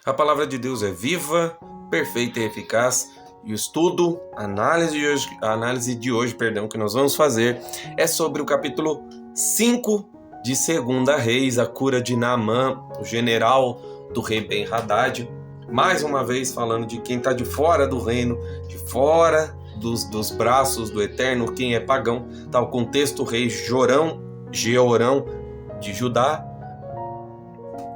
A palavra de Deus é viva, perfeita e eficaz. E o estudo, a análise de hoje, que nós vamos fazer é sobre o capítulo 5 de 2 Reis, a cura de Naamã, o general do rei Ben-Hadad. Mais uma vez falando de quem está de fora do reino, de fora dos braços do Eterno, quem é pagão. Está o contexto: rei Jeorão de Judá,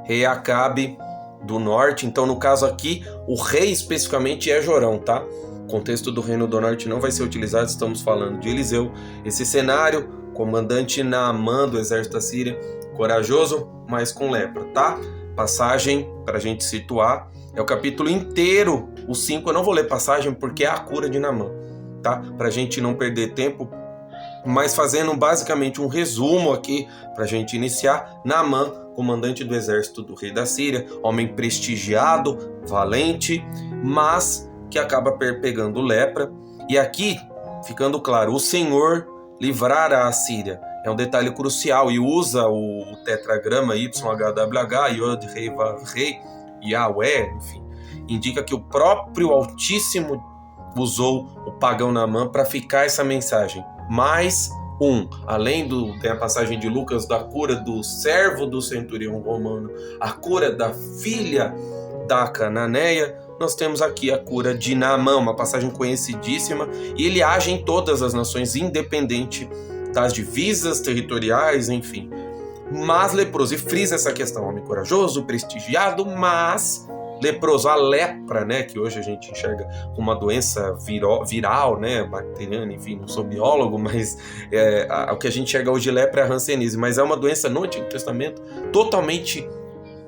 rei Acabe do norte. Então, no caso aqui, o rei especificamente é Jorão, tá? O contexto do reino do norte não vai ser utilizado, estamos falando de Eliseu. Esse cenário, comandante Naamã do exército da Síria, corajoso, mas com lepra, tá? Passagem, para a gente situar, é o capítulo inteiro, o 5, eu não vou ler passagem porque é a cura de Naamã, tá? Para a gente não perder tempo, mas fazendo basicamente um resumo aqui, para a gente iniciar. Naamã, comandante do exército do rei da Síria, homem prestigiado, valente, mas que acaba pegando lepra. E aqui, ficando claro, o Senhor livrará a Síria. É um detalhe crucial, e usa o tetragrama YHWH, Yod Rei Vav Rei, Yahweh, enfim, indica que o próprio Altíssimo usou o pagão Naamã para ficar essa mensagem. Mais além tem a passagem de Lucas da cura do servo do centurião romano, a cura da filha da cananeia, nós temos aqui a cura de Naamã, uma passagem conhecidíssima, e ele age em todas as nações, independente das divisas territoriais, enfim. Mas leproso, e frisa essa questão: homem corajoso, prestigiado, mas leproso. A lepra, né, que hoje a gente enxerga como uma doença viral, né, bacteriana, enfim, não sou biólogo, mas o que a gente enxerga hoje de lepra é a hanseníase, mas é uma doença no Antigo Testamento totalmente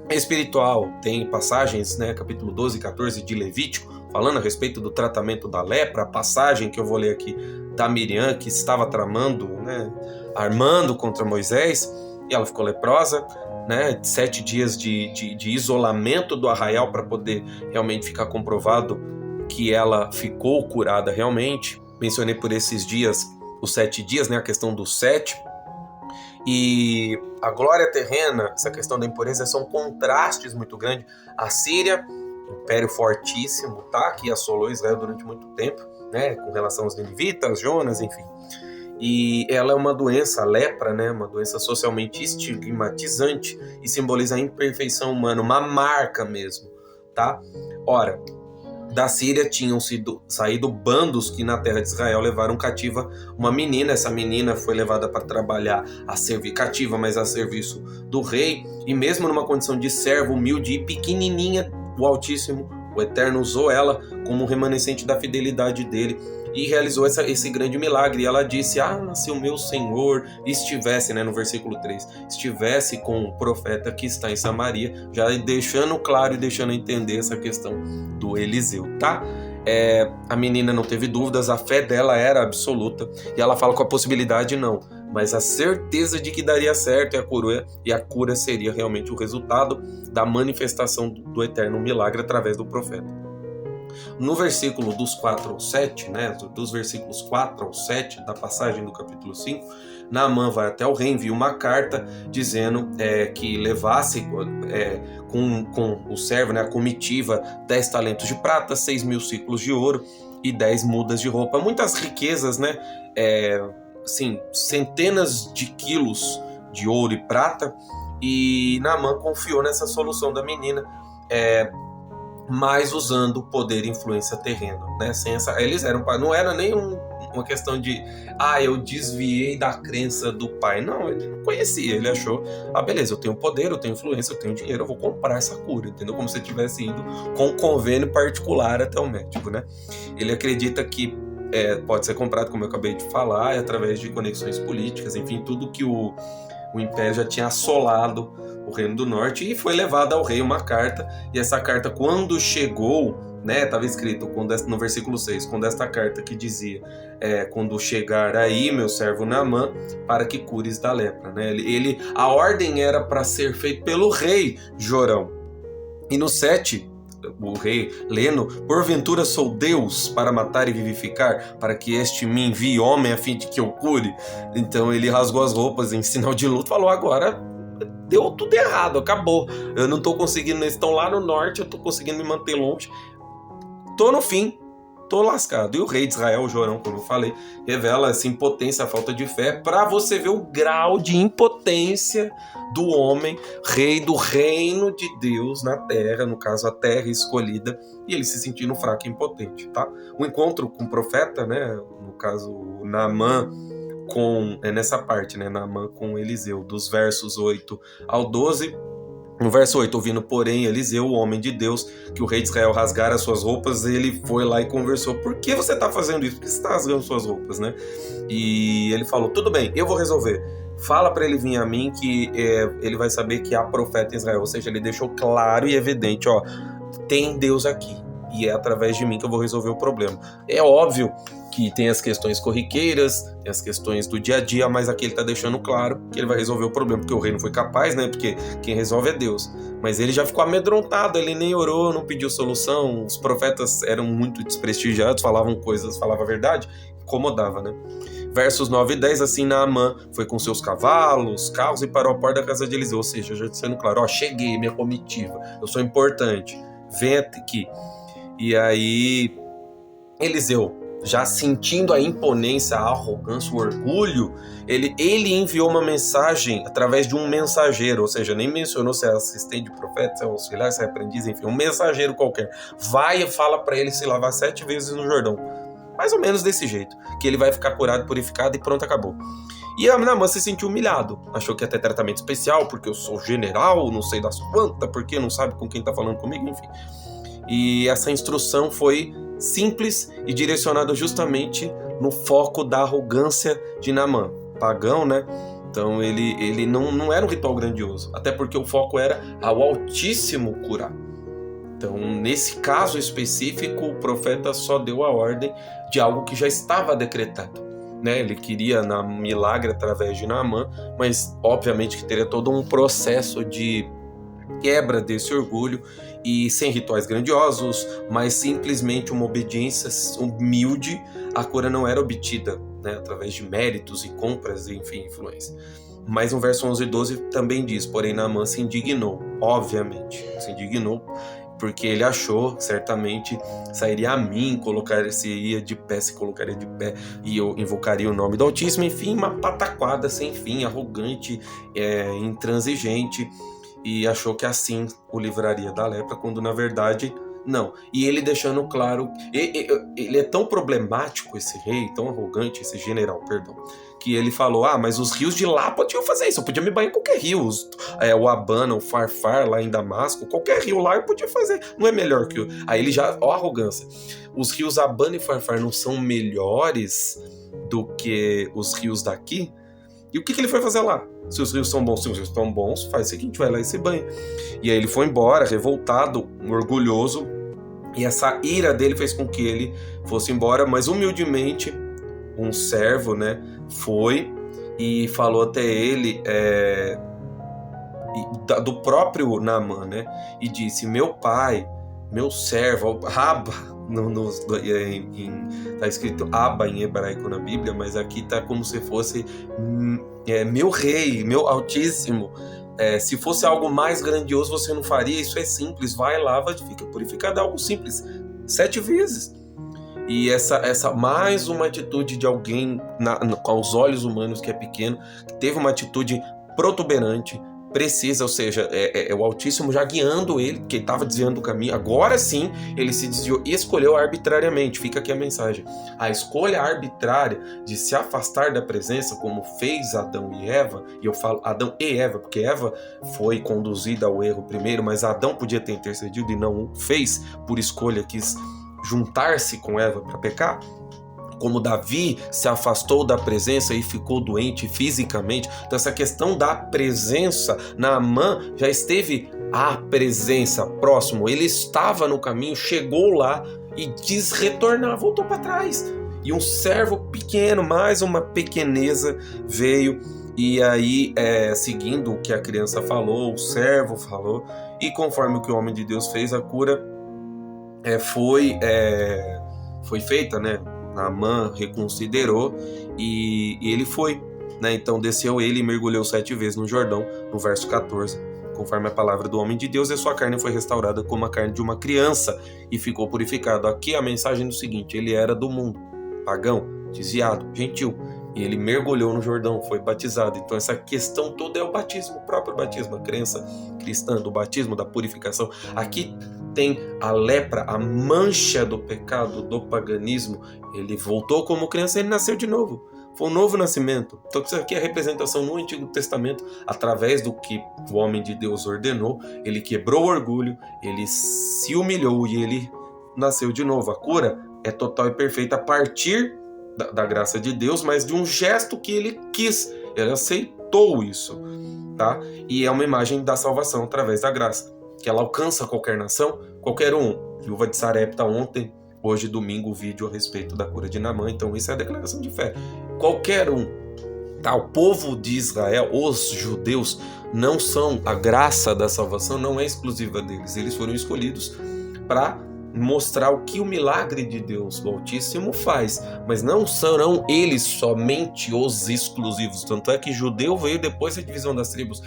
espiritual. Tem passagens, né, capítulo 12 e 14 de Levítico, falando a respeito do tratamento da lepra. A passagem que eu vou ler aqui da Miriam, que estava tramando, né, armando contra Moisés, e ela ficou leprosa, né, 7 dias de isolamento do arraial para poder realmente ficar comprovado que ela ficou curada realmente. Mencionei por esses dias os 7 dias, né, a questão do 7. E a glória terrena, essa questão da impureza, são contrastes muito grandes. A Síria, império fortíssimo, tá, que assolou Israel durante muito tempo, né, com relação aos ninivitas, Jonas, enfim. E ela é uma doença, a lepra, né, uma doença socialmente estigmatizante e simboliza a imperfeição humana, uma marca mesmo, tá? Ora, da Síria tinham saído bandos que na terra de Israel levaram cativa uma menina. Essa menina foi levada para trabalhar, a servir cativa, mas a serviço do rei, e mesmo numa condição de servo humilde e pequenininha, o Altíssimo, o Eterno, usou ela como remanescente da fidelidade dele e realizou esse grande milagre. E ela disse: se o meu Senhor estivesse, né, no versículo 3, estivesse com o profeta que está em Samaria, já deixando claro e deixando entender essa questão do Eliseu, tá? A menina não teve dúvidas, a fé dela era absoluta, e ela fala com a possibilidade não, mas a certeza de que daria certo, e a cura seria realmente o resultado da manifestação do eterno milagre através do profeta. No versículo dos 4 ao 7, né, dos versículos 4 ao 7 da passagem do capítulo 5, Naamã vai até o rei, envia uma carta dizendo que levasse com o servo, né, a comitiva, 10 talentos de prata, 6.000 ciclos de ouro e 10 mudas de roupa. Muitas riquezas, né? Assim, centenas de quilos de ouro e prata, e Naamã confiou nessa solução da menina, mas usando o poder e influência terrena, né? Eles não era nem uma questão de eu desviei da crença do pai. Não, ele não conhecia, ele achou, beleza, eu tenho poder, eu tenho influência, eu tenho dinheiro, eu vou comprar essa cura, entendeu? Como se ele tivesse ido com um convênio particular até o médico, né? Ele acredita que pode ser comprado, como eu acabei de falar, através de conexões políticas, enfim, tudo que o império já tinha assolado o reino do norte. E foi levada ao rei uma carta, e essa carta, quando chegou, né, estava escrito no versículo 6, quando esta carta que dizia, quando chegar aí meu servo Naamã, para que cures da lepra, né? A ordem era para ser feita pelo rei Jorão. E no 7, o rei Leno: porventura sou Deus para matar e vivificar, para que este me envie homem a fim de que eu cure? Então ele rasgou as roupas em sinal de luto, falou: agora deu tudo errado, acabou. Eu não tô conseguindo, eles estão lá no norte, eu tô conseguindo me manter longe. Tô no fim, tô lascado. E o rei de Israel, Jorão, como eu falei, revela essa impotência, a falta de fé, para você ver o grau de impotência do homem, rei do reino de Deus na terra, no caso a terra escolhida, e ele se sentindo fraco e impotente, tá? O encontro com o profeta, né, no caso Naamã, nessa parte, né, Naamã com Eliseu, dos versos 8 ao 12. No verso 8, ouvindo, porém, Eliseu, o homem de Deus, que o rei de Israel rasgara as suas roupas, ele foi lá e conversou. Por que você está fazendo isso? Por que você está rasgando suas roupas, né? E ele falou, tudo bem, eu vou resolver. Fala para ele vir a mim que ele vai saber que há profeta em Israel. Ou seja, ele deixou claro e evidente, ó, tem Deus aqui. E é através de mim que eu vou resolver o problema. É óbvio que tem as questões corriqueiras, tem as questões do dia a dia, mas aqui ele está deixando claro que ele vai resolver o problema, porque o rei não foi capaz, né? Porque quem resolve é Deus. Mas ele já ficou amedrontado, ele nem orou, não pediu solução, os profetas eram muito desprestigiados, falavam coisas, falavam a verdade, incomodava, né? Versos 9 e 10, assim Naamã foi com seus cavalos, carros e parou à porta da casa de Eliseu, ou seja, já sendo claro, ó, cheguei, minha comitiva, eu sou importante, vem aqui. E aí, Eliseu, já sentindo a imponência, a arrogância, o orgulho, ele enviou uma mensagem através de um mensageiro, ou seja, nem mencionou se é assistente de profeta, se é auxiliar, se é aprendiz, enfim, um mensageiro qualquer. Vai e fala para ele se lavar 7 vezes no Jordão. Mais ou menos desse jeito, que ele vai ficar curado, purificado e pronto, acabou. E a Naamã se sentiu humilhado, achou que ia ter tratamento especial, porque eu sou general, não sei das quantas, porque não sabe com quem tá falando comigo, enfim. E essa instrução foi simples e direcionada justamente no foco da arrogância de Naamã, pagão, né? Então ele não era um ritual grandioso, até porque o foco era ao Altíssimo curar. Então, nesse caso específico, o profeta só deu a ordem de algo que já estava decretado, né? Ele queria milagre através de Naamã, mas obviamente que teria todo um processo de quebra desse orgulho e sem rituais grandiosos, mas simplesmente uma obediência humilde. A cura não era obtida, né, através de méritos e compras, enfim, influência. Mas no verso 11 e 12 também diz, porém Naamã se indignou, obviamente, se indignou, porque ele achou, certamente, sairia a mim, se colocaria de pé, e eu invocaria o nome do Altíssimo, enfim, uma pataquada sem fim, arrogante, intransigente, e achou que assim o livraria da lepra, quando na verdade não. E ele deixando claro, ele é tão problemático, esse rei, tão arrogante, esse general, perdão, que ele falou, mas os rios de lá podiam fazer isso, eu podia me banhar em qualquer rio, o Abana, o Farfar lá em Damasco, qualquer rio lá eu podia fazer, não é melhor que Aí ele já, ó a arrogância, os rios Abana e Farfar não são melhores do que os rios daqui? E o que ele foi fazer lá? Se os rios são bons, se os rios estão bons, faz o seguinte, vai lá e se banha. E aí ele foi embora, revoltado, orgulhoso, e essa ira dele fez com que ele fosse embora, mas humildemente um servo, né, foi e falou até ele do próprio Naamã, né, e disse, meu pai, meu servo, Abba, tá escrito Abba em hebraico na Bíblia, mas aqui tá como se fosse meu rei, meu Altíssimo, se fosse algo mais grandioso você não faria, isso é simples, vai lá, fica purificado, é algo simples, 7 vezes. E essa mais uma atitude de alguém aos olhos humanos que é pequeno, que teve uma atitude protuberante, precisa, ou seja, o Altíssimo já guiando ele, que ele estava desviando do caminho, agora sim ele se desviou e escolheu arbitrariamente. Fica aqui a mensagem, a escolha arbitrária de se afastar da presença, como fez Adão e Eva, e eu falo Adão e Eva, porque Eva foi conduzida ao erro primeiro, mas Adão podia ter intercedido e não o fez, por escolha quis juntar-se com Eva para pecar. Como Davi se afastou da presença e ficou doente fisicamente. Então essa questão da presença, Naamã já esteve à presença, próximo. Ele estava no caminho, chegou lá e quis retornar, voltou para trás. E um servo pequeno, mais uma pequeneza, veio e aí, seguindo o que a criança falou, o servo falou, e conforme o que o homem de Deus fez, a cura foi feita, né? Naamã reconsiderou e ele foi, né? Então desceu ele e mergulhou 7 vezes no Jordão, no verso 14, conforme a palavra do homem de Deus, e sua carne foi restaurada como a carne de uma criança e ficou purificado. Aqui a mensagem é o seguinte: ele era do mundo, pagão, desviado, gentil, e ele mergulhou no Jordão, foi batizado. Então essa questão toda é o batismo, o próprio batismo, a crença cristã do batismo, da purificação. Aqui tem a lepra, a mancha do pecado, do paganismo. Ele voltou como criança, ele nasceu de novo. Foi um novo nascimento. Então isso aqui é a representação no Antigo Testamento, através do que o homem de Deus ordenou. Ele quebrou o orgulho, ele se humilhou e ele nasceu de novo. A cura é total e perfeita a partir da graça de Deus, mas de um gesto que ele quis. Ele aceitou isso, tá? E é uma imagem da salvação através da graça, que ela alcança qualquer nação, qualquer um. Viúva de Sarepta ontem, hoje domingo, o vídeo a respeito da cura de Naamã. Então isso é a declaração de fé. Qualquer um, tá? O povo de Israel, os judeus, não são a graça da salvação, não é exclusiva deles. Eles foram escolhidos para mostrar o que o milagre de Deus, do Altíssimo, faz, mas não serão eles somente os exclusivos. Tanto é que judeu veio depois da divisão das tribos,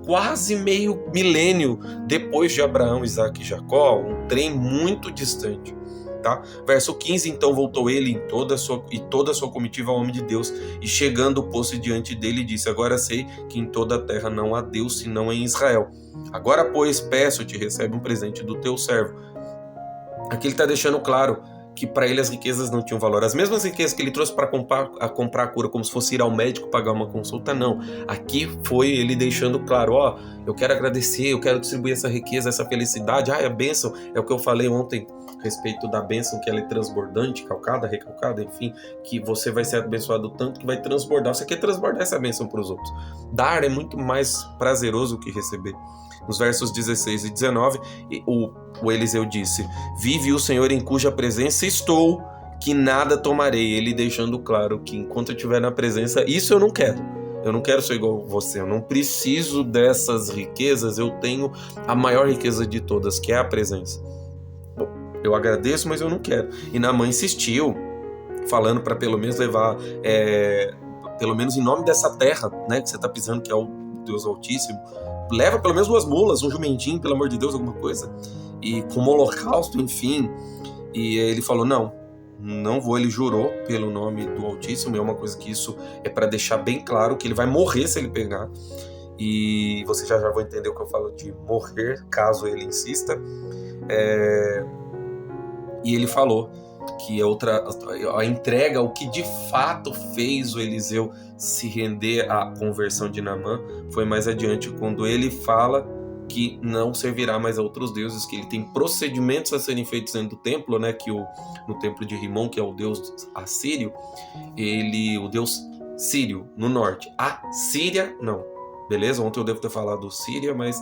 quase meio milênio depois de Abraão, Isaac e Jacó, um trem muito distante. Tá? Verso 15, então voltou ele e toda a sua comitiva ao homem de Deus, e chegando pôs-se diante dele e disse: agora sei que em toda a terra não há Deus senão em Israel. Agora, pois, peço-te, recebe um presente do teu servo. Aqui ele está deixando claro que para ele as riquezas não tinham valor. As mesmas riquezas que ele trouxe para comprar a cura, como se fosse ir ao médico pagar uma consulta, não. Aqui foi ele deixando claro: ó, eu quero agradecer, eu quero distribuir essa riqueza, essa felicidade. A bênção é o que eu falei ontem a respeito da bênção, que ela é transbordante, calcada, recalcada, enfim, que você vai ser abençoado tanto que vai transbordar. Você quer transbordar essa bênção para os outros. Dar é muito mais prazeroso que receber. Nos versos 16 e 19, o Eliseu disse: vive o Senhor em cuja presença estou, que nada tomarei. Ele deixando claro que enquanto eu estiver na presença, isso eu não quero. Eu não quero ser igual a você, eu não preciso dessas riquezas, eu tenho a maior riqueza de todas, que é a presença. Bom, eu agradeço, mas eu não quero. E Naamã insistiu, falando para pelo menos levar, pelo menos em nome dessa terra, né, que você está pisando, que é o Deus Altíssimo, leva pelo menos 2 mulas, um jumentinho, pelo amor de Deus, alguma coisa, e como holocausto, enfim. E ele falou: não vou. Ele jurou pelo nome do Altíssimo. É uma coisa que isso é para deixar bem claro que ele vai morrer se ele pegar, e você já vai entender o que eu falo de morrer caso ele insista. E ele falou que a entrega, o que de fato fez o Eliseu se render à conversão de Naamã, foi mais adiante, quando ele fala que não servirá mais a outros deuses, que ele tem procedimentos a serem feitos dentro do templo, né, que no templo de Rimon, que é o deus assírio, o deus sírio no norte, a Síria não, beleza? Ontem eu devo ter falado Síria, mas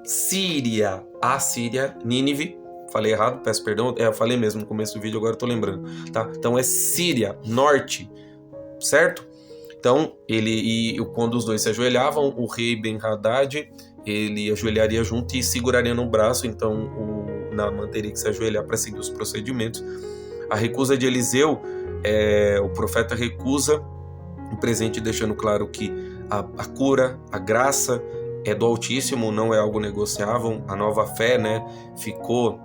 Síria, a Síria, Nínive. Falei errado, peço perdão. Eu falei mesmo no começo do vídeo, agora eu tô lembrando, tá? Então é Síria, norte, certo? Então, quando os dois se ajoelhavam, o rei Ben-Hadad, ele ajoelharia junto e seguraria no braço. Então o Naamã teria que se ajoelhar para seguir os procedimentos. A recusa de Eliseu, o profeta recusa o presente, deixando claro que a cura, a graça é do Altíssimo, não é algo negociável. A nova fé, né, ficou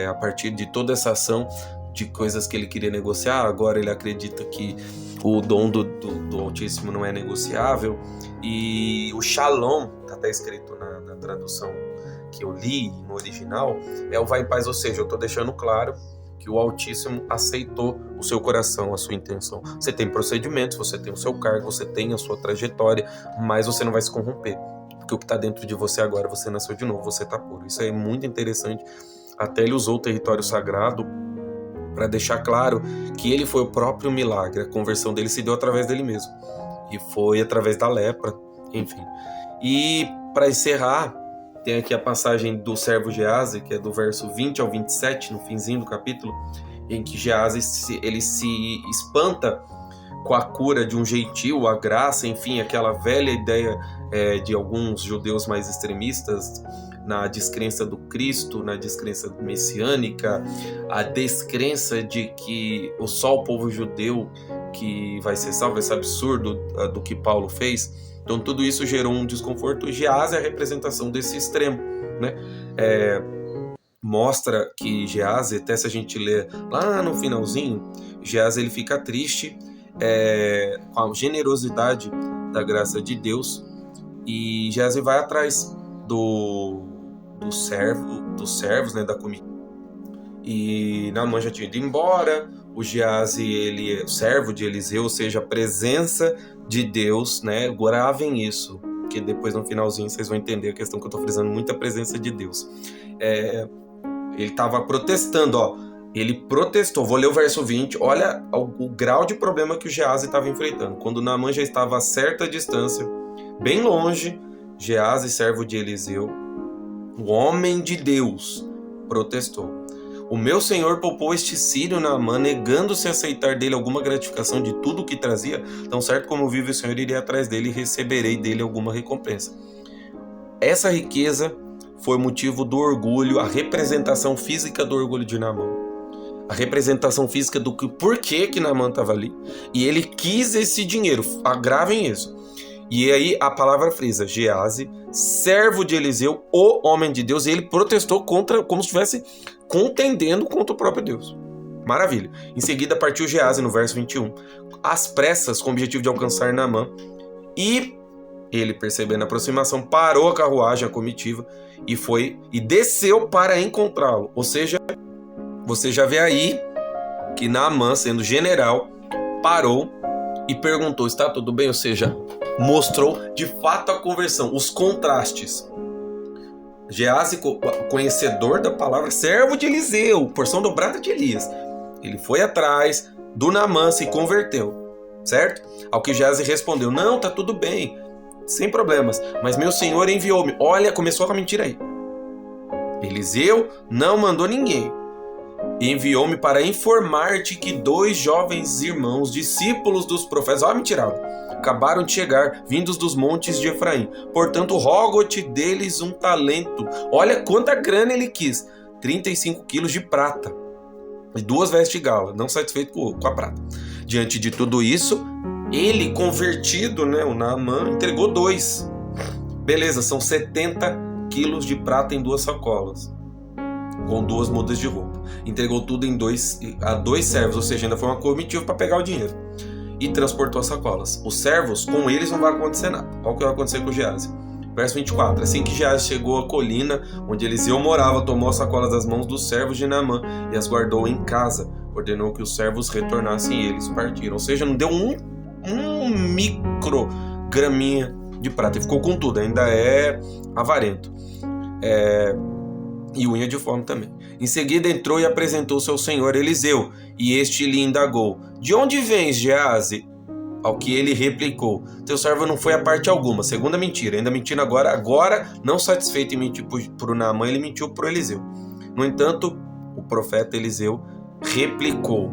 a partir de toda essa ação de coisas que ele queria negociar. Agora ele acredita que o dom do Altíssimo não é negociável. E o Shalom, está até escrito na tradução que eu li no original, é o vai em paz, ou seja, eu estou deixando claro que o Altíssimo aceitou o seu coração, a sua intenção. Você tem procedimentos, você tem o seu cargo, você tem a sua trajetória, mas você não vai se corromper, porque o que está dentro de você agora, você nasceu de novo, você está puro. Isso é muito interessante. Até ele usou o território sagrado para deixar claro que ele foi o próprio milagre. A conversão dele se deu através dele mesmo, e foi através da lepra, enfim. E para encerrar, tem aqui a passagem do servo Geazi, que é do verso 20 ao 27, no finzinho do capítulo, em que Geazi ele se espanta com a cura de um gentil, a graça, enfim, aquela velha ideia de alguns judeus mais extremistas na descrença do Cristo, na descrença messiânica, a descrença de que só o povo judeu que vai ser salvo, esse absurdo do que Paulo fez. Então tudo isso gerou um desconforto. Geazi é a representação desse extremo, né? Mostra que Geazi, até se a gente ler lá no finalzinho, Geazi ele fica triste com a generosidade da graça de Deus, e Geazi vai atrás dos servos, né, da comitiva. E Naamã já tinha ido embora. O Geazi, ele é servo de Eliseu, ou seja, a presença de Deus, né? Gravem isso, que depois no finalzinho vocês vão entender a questão que eu estou frisando, muita presença de Deus. Ele estava protestando, ó. Ele protestou. Vou ler o verso 20. Olha o grau de problema que o Geazi estava enfrentando. Quando Naamã já estava a certa distância, bem longe, Geazi, servo de Eliseu, o homem de Deus, protestou. O meu senhor poupou este sírio Naamã, negando-se a aceitar dele alguma gratificação de tudo o que trazia. Tão certo como vive o Senhor, irei atrás dele e receberei dele alguma recompensa. Essa riqueza foi motivo do orgulho, a representação física do orgulho de Naamã. A representação física do porquê que Naamã estava ali. E ele quis esse dinheiro. Gravem isso. E aí a palavra frisa, Geazi, servo de Eliseu, o homem de Deus, e ele protestou contra, como se estivesse contendendo contra o próprio Deus. Maravilha. Em seguida partiu Geazi, no verso 21, às pressas, com o objetivo de alcançar Naamã, e ele, percebendo a aproximação, parou a carruagem, a comitiva, e desceu para encontrá-lo. Ou seja, você já vê aí que Naamã, sendo general, parou e perguntou, está tudo bem? Ou seja, mostrou de fato a conversão, os contrastes. Geazi, conhecedor da palavra, servo de Eliseu, porção dobrada de Elias. Ele foi atrás do Naamã, se converteu, certo? Ao que Geazi respondeu, não, tá tudo bem, sem problemas, mas meu senhor enviou-me. Olha, começou a mentira aí. Eliseu não mandou ninguém. Enviou-me para informar-te que 2 jovens irmãos, discípulos dos profetas, mentira, acabaram de chegar, vindos dos montes de Efraim. Portanto, rogo-te deles um talento. Olha quanta grana ele quis. 35 quilos de prata e 2 vestes de gala, não satisfeito com a prata. Diante de tudo isso, ele, convertido, né, o Naamã, entregou 2. Beleza, são 70 quilos de prata em 2 sacolas, com 2 mudas de roupa. Entregou tudo a 2 servos, ou seja, ainda foi uma comitiva para pegar o dinheiro. E transportou as sacolas. Os servos, com eles não vai acontecer nada. Olha o que vai acontecer com Geazi. Verso 24. Assim que Geazi chegou à colina onde Eliseu morava, tomou as sacolas das mãos dos servos de Naamã e as guardou em casa. Ordenou que os servos retornassem e eles partiram. Ou seja, não deu um micrograminha de prata. Ele ficou com tudo, ainda é avarento. E unha de fome também. Em seguida entrou e apresentou seu senhor Eliseu, e este lhe indagou, de onde vens, Geazi? Ao que ele replicou, teu servo não foi a parte alguma. Segunda mentira, ainda mentindo agora não satisfeito em mentir para o Naamã, ele mentiu para o Eliseu. No entanto, o profeta Eliseu replicou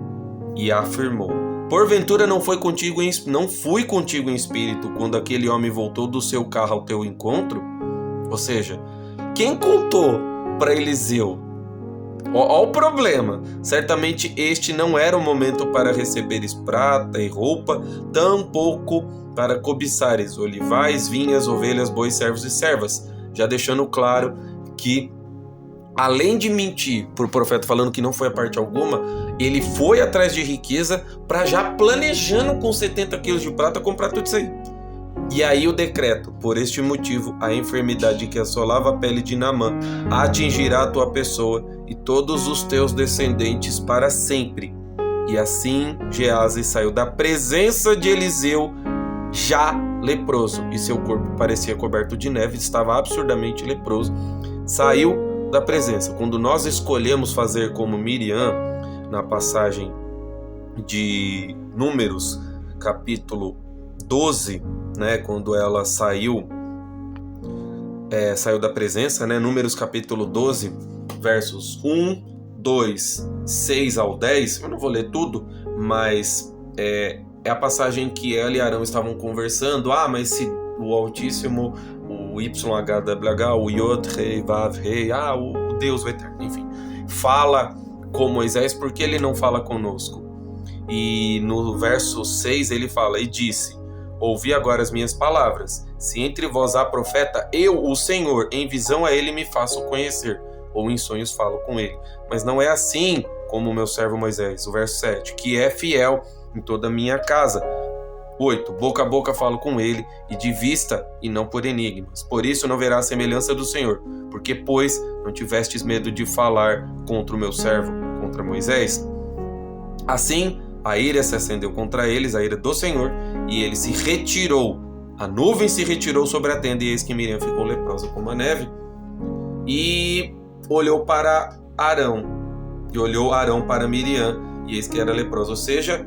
e afirmou, porventura não fui contigo em espírito quando aquele homem voltou do seu carro ao teu encontro? Ou seja, quem contou para Eliseu? Olha o problema. Certamente este não era o momento para receberes prata e roupa, tampouco para cobiçares olivais, vinhas, ovelhas, bois, servos e servas. Já deixando claro que, além de mentir para o profeta falando que não foi a parte alguma, ele foi atrás de riqueza para já planejando com 70 quilos de prata comprar tudo isso aí. E aí o decreto, por este motivo, a enfermidade que assolava a pele de Naamã atingirá a tua pessoa e todos os teus descendentes para sempre. E assim Geazi saiu da presença de Eliseu já leproso, e seu corpo parecia coberto de neve, estava absurdamente leproso. Saiu da presença. Quando nós escolhemos fazer como Miriam, na passagem de Números, capítulo 12, né, quando ela saiu da presença, né, Números capítulo 12, versos 1, 2, 6 ao 10, eu não vou ler tudo, mas é a passagem que ela e Arão estavam conversando, mas se o Altíssimo, o YHWH, o Yod, Rei, Vav, Rei, o Deus, o Eterno, enfim, fala com Moisés, porque ele não fala conosco? E no verso 6 ele fala: e disse: ouvi agora as minhas palavras. Se entre vós há profeta, eu, o Senhor, em visão a ele me faço conhecer, ou em sonhos falo com ele. Mas não é assim como o meu servo Moisés. O verso 7, que é fiel em toda a minha casa. 8, boca a boca falo com ele, e de vista, e não por enigmas. Por isso não verá a semelhança do Senhor, porque, pois, não tivestes medo de falar contra o meu servo, contra Moisés. Assim, a ira se acendeu contra eles, a ira do Senhor, e ele se retirou. A nuvem se retirou sobre a tenda, e eis que Miriam ficou leprosa como a neve. E olhou para Arão, e olhou Arão para Miriam, e eis que era leprosa. Ou seja,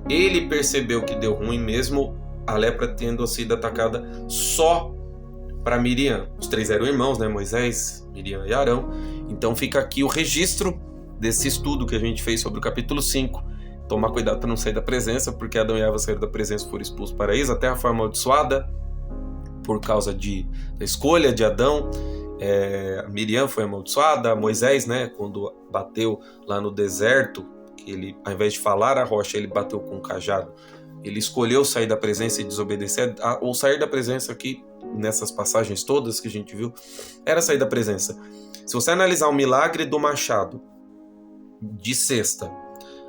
ele percebeu que deu ruim mesmo a lepra tendo sido atacada só para Miriam. Os 3 eram irmãos, né? Moisés, Miriam e Arão. Então fica aqui o registro desse estudo que a gente fez sobre o capítulo 5. Tomar cuidado para não sair da presença, porque Adão e Eva saíram da presença e foram expulsos do paraíso. A terra foi amaldiçoada por causa da escolha de Adão. Miriam foi amaldiçoada. Moisés, né, quando bateu lá no deserto, que ele, ao invés de falar a rocha, ele bateu com o cajado. Ele escolheu sair da presença e desobedecer. Ou sair da presença aqui, nessas passagens todas que a gente viu, era sair da presença. Se você analisar o milagre do machado de sexta,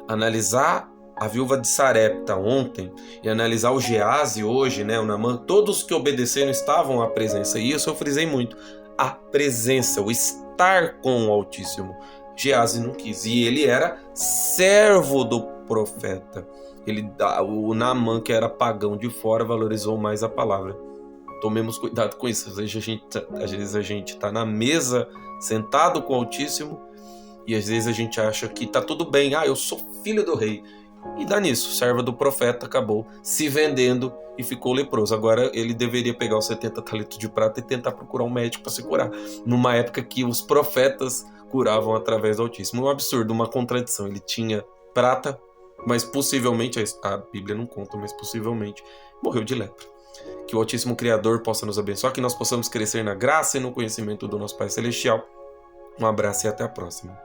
analisar a viúva de Sarepta ontem e analisar o Geazi hoje, né, o Naamã, todos que obedeceram estavam à presença. E isso eu frisei muito. A presença, o estar com o Altíssimo. Geazi não quis, e ele era servo do profeta. O Naamã, que era pagão de fora, valorizou mais a palavra. Tomemos cuidado com isso. Às vezes a gente está na mesa, sentado com o Altíssimo, e às vezes a gente acha que está tudo bem. Eu sou filho do rei. E dá nisso, serva do profeta acabou se vendendo e ficou leproso. Agora ele deveria pegar os 70 talitos de prata e tentar procurar um médico para se curar. Numa época que os profetas curavam através do Altíssimo. Um absurdo, uma contradição. Ele tinha prata, mas possivelmente, a Bíblia não conta, mas possivelmente morreu de lepra. Que o Altíssimo Criador possa nos abençoar, que nós possamos crescer na graça e no conhecimento do nosso Pai Celestial. Um abraço e até a próxima.